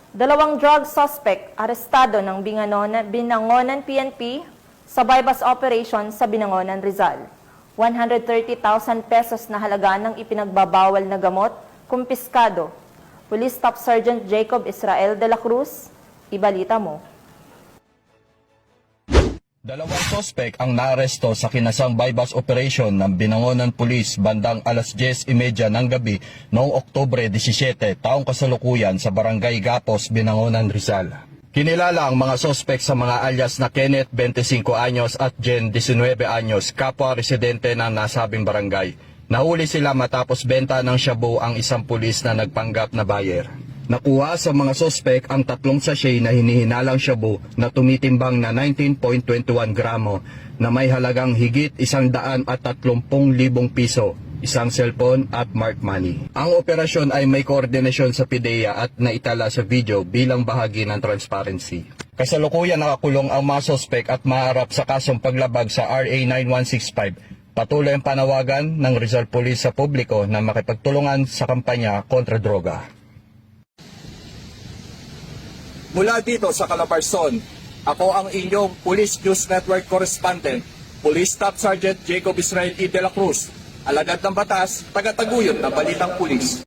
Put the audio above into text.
Dalawang drug suspect arestado ng Binangonan PNP sa bypass operation sa Binangonan, Rizal. 130,000 pesos na halaga ng ipinagbabawal na gamot, kumpiskado. Police Staff Sergeant Jacob Israel de la Cruz, ibalita mo. Dalawang sospek ang naaresto sa kinasang bypass operation ng Binangonan Police bandang alas 10:30 ng gabi noong Oktubre 17, taong kasalukuyan sa Barangay Gapos, Binangonan, Rizal. Kinilala ang mga sospek sa mga alias na Kenneth, 25 anyos at Jen, 19 anyos, kapwa residente ng nasabing barangay. Nahuli sila matapos benta ng shabu ang isang pulis na nagpanggap na buyer. Nakuha sa mga sospek ang 3 sachet na hinihinalang shabu na tumitimbang na 19.21 gramo na may halagang higit 130,000 piso, isang cellphone at marked money. Ang operasyon ay may koordinasyon sa PIDEA at naitala sa video bilang bahagi ng transparency. Kasalukuyan nakakulong ang mga sospek at maharap sa kasong paglabag sa RA 9165. Patuloy ang panawagan ng Rizal Police sa publiko na makipagtulungan sa kampanya kontra droga. Mula dito sa Calabarzon, ako ang inyong Police News Network Correspondent, Police Staff Sergeant Jacob Israel E. de la Cruz, alagad ng batas, taga-taguyod ng Balitang Pulis.